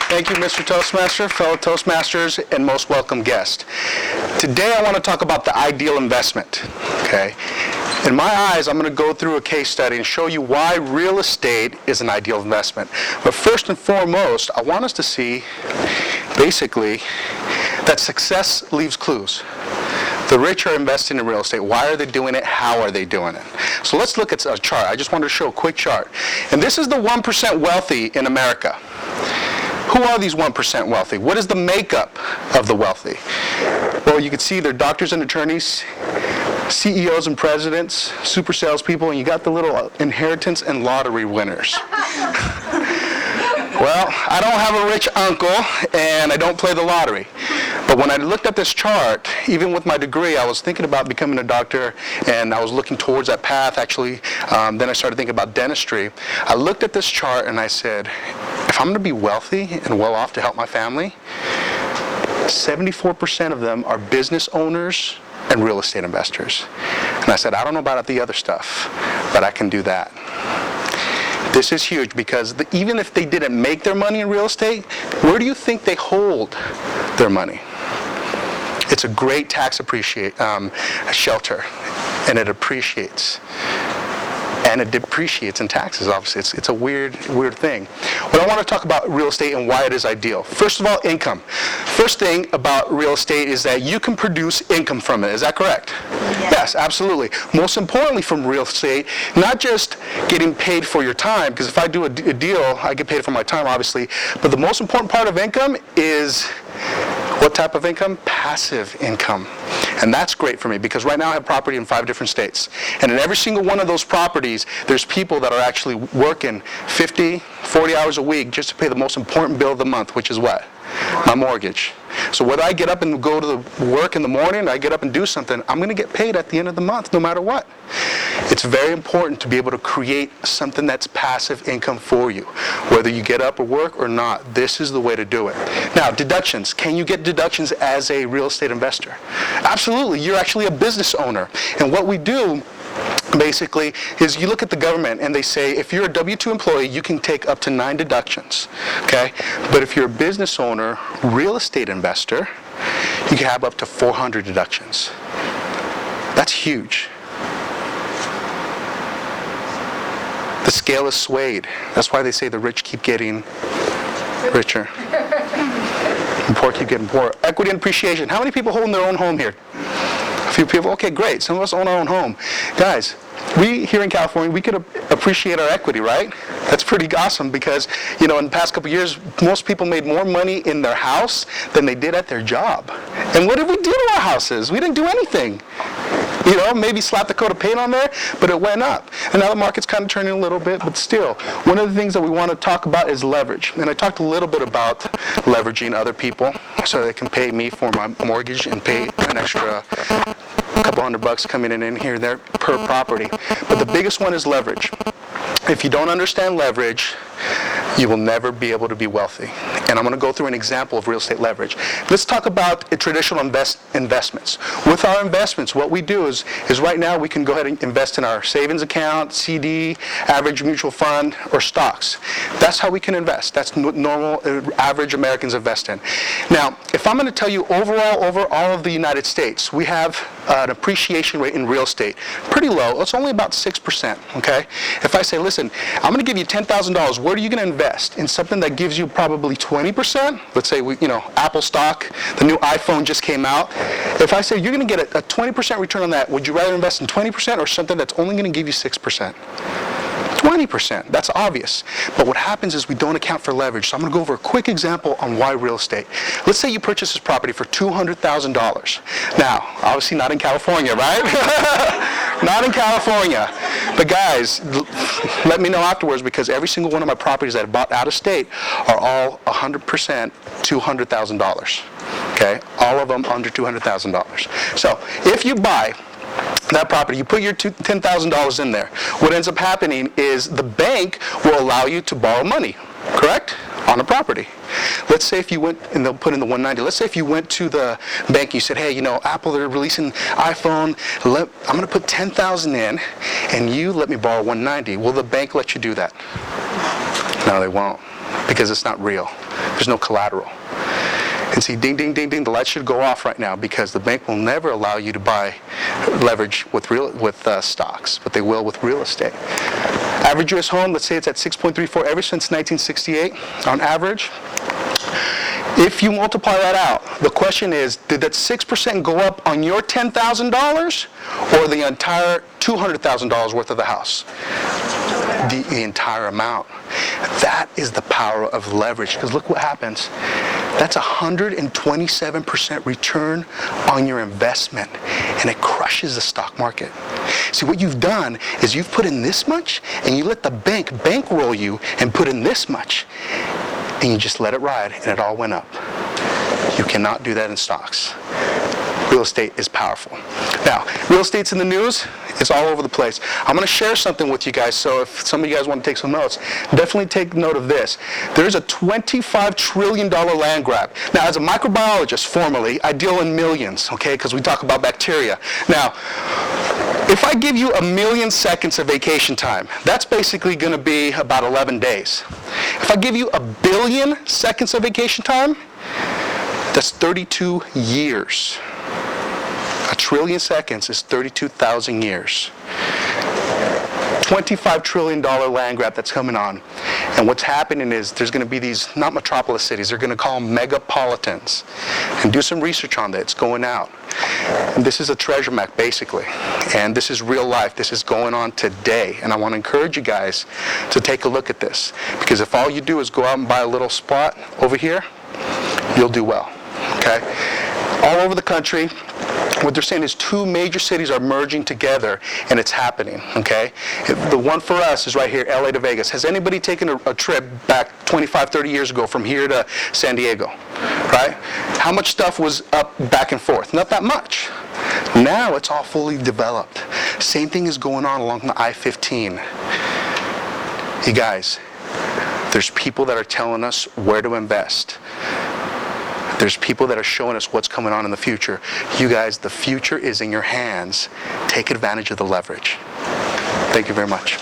Thank you, Mr. Toastmaster, fellow Toastmasters, and most welcome guest. Today I want to talk about the ideal investment, okay? In my eyes, I'm going to go through a case study and show you why real estate is an ideal investment. But first and foremost, I want us to see, basically, that success leaves clues. The rich are investing in real estate. Why are they doing it? How are they doing it? So let's look at a chart. I just wanted to show a quick chart. And this is the 1% wealthy in America. Who are these 1% wealthy? What is the makeup of the wealthy? Well, you can see they're doctors and attorneys, CEOs and presidents, super salespeople, and you got the little inheritance and lottery winners. Well, I don't have a rich uncle, and I don't play the lottery. But when I looked at this chart, even with my degree, I was thinking about becoming a doctor, and I was looking towards that path, actually. Then I started thinking about dentistry. I looked at this chart, and I said, if I'm going to be wealthy and well off to help my family, 74% of them are business owners and real estate investors. And I said, I don't know about the other stuff, but I can do that. This is huge because even if they didn't make their money in real estate, where do you think they hold their money? It's a great tax shelter, and it appreciates. And it depreciates in taxes, obviously. It's a weird thing. But I want to talk about real estate and why it is ideal. First of all, income. First thing about real estate is that you can produce income from it. Is that correct? Yes, absolutely. Most importantly from real estate, not just getting paid for your time, because if I do a deal, I get paid for my time, obviously. But the most important part of income is what type of income? Passive income. And that's great for me because right now I have property in 5 different states. And in every single one of those properties, there's people that are actually working 50, 40 hours a week just to pay the most important bill of the month, which is what? My mortgage. So whether I get up and go to the work in the morning, I get up and do something, I'm going to get paid at the end of the month no matter what. It's very important to be able to create something that's passive income for you. Whether you get up or work or not, this is the way to do it. Now, deductions. Can you get deductions as a real estate investor? Absolutely. You're actually a business owner. And what we do basically is you look at the government and they say if you're a W-2 employee, you can take up to 9 deductions. Okay? But if you're a business owner, real estate investor, you can have up to 400 deductions. That's huge. The scale is swayed. That's why they say the rich keep getting richer. And poor keep getting poorer. Equity and appreciation. How many people own their own home here? A few people. Okay, great. Some of us own our own home. Guys, we here in California, we could appreciate our equity, right? That's pretty awesome because, in the past couple of years, most people made more money in their house than they did at their job. And what did we do to our houses? We didn't do anything. Maybe slap the coat of paint on there, but it went up. And now the market's kind of turning a little bit, but still, one of the things that we want to talk about is leverage. And I talked a little bit about leveraging other people so they can pay me for my mortgage and pay an extra couple $100 coming in here and there per property. But the biggest one is leverage. If you don't understand leverage, you will never be able to be wealthy. And I'm going to go through an example of real estate leverage. Let's talk about traditional investments. With our investments, what we do is right now we can go ahead and invest in our savings account, CD, average mutual fund, or stocks. That's how we can invest. That's normal, average Americans invest in. Now, if I'm going to tell you overall, over all of the United States, we have an appreciation rate in real estate. Pretty low. It's only about 6%, okay? If I say, listen, I'm going to give you $10,000, where are you going to invest? In something that gives you probably 20%? Let's say, Apple stock, the new iPhone just came out. If I say you're going to get a 20% return on that, would you rather invest in 20% or something that's only going to give you 6%? 20%. That's obvious. But what happens is we don't account for leverage. So I'm going to go over a quick example on why real estate. Let's say you purchase this property for $200,000. Now, obviously not in California, right? Not in California. But guys, let me know afterwards because every single one of my properties that I bought out of state are all 100% $200,000. Okay? All of them under $200,000. So if you buy that property, you put your $10,000 in there. What ends up happening is the bank will allow you to borrow money, correct? On a property. Let's say if you went, and they'll put in the 190, let's say if you went to the bank and you said, hey, Apple, they're releasing iPhone, I'm going to put $10,000 in, and you let me borrow 190. Will the bank let you do that? No, they won't, because it's not real. There's no collateral. And see, ding, ding, ding, ding, the lights should go off right now because the bank will never allow you to buy leverage with stocks, but they will with real estate. Average U.S. home, let's say it's at 6.34 ever since 1968 on average. If you multiply that out, the question is, did that 6% go up on your $10,000 or the entire $200,000 worth of the house? The entire amount. That is the power of leverage, because look what happens. That's 127% return on your investment, and it crushes the stock market. See, what you've done is you've put in this much, and you let the bank bankroll you and put in this much, and you just let it ride, and it all went up. You cannot do that in stocks. Real estate is powerful. Now, real estate's in the news. It's all over the place. I'm going to share something with you guys, so if some of you guys want to take some notes, definitely take note of this. There's a $25 trillion land grab. Now, as a microbiologist, formerly, I deal in millions, okay, because we talk about bacteria. Now, if I give you 1,000,000 seconds of vacation time, that's basically going to be about 11 days. If I give you 1,000,000,000 seconds of vacation time, that's 32 years. 1 trillion seconds is 32,000 years. $25 trillion land grab that's coming on. And what's happening is there's going to be these, not metropolis cities, they're going to call them megapolitans. And do some research on that. It's going out. And this is a treasure map, basically. And this is real life. This is going on today. And I want to encourage you guys to take a look at this. Because if all you do is go out and buy a little spot over here, you'll do well. Okay? All over the country, what they're saying is 2 major cities are merging together, and it's happening, okay? The one for us is right here, LA to Vegas. Has anybody taken a trip back 25, 30 years ago from here to San Diego, right? How much stuff was up back and forth? Not that much. Now it's all fully developed. Same thing is going on along the I-15. You guys, there's people that are telling us where to invest. There's people that are showing us what's coming on in the future. You guys, the future is in your hands. Take advantage of the leverage. Thank you very much.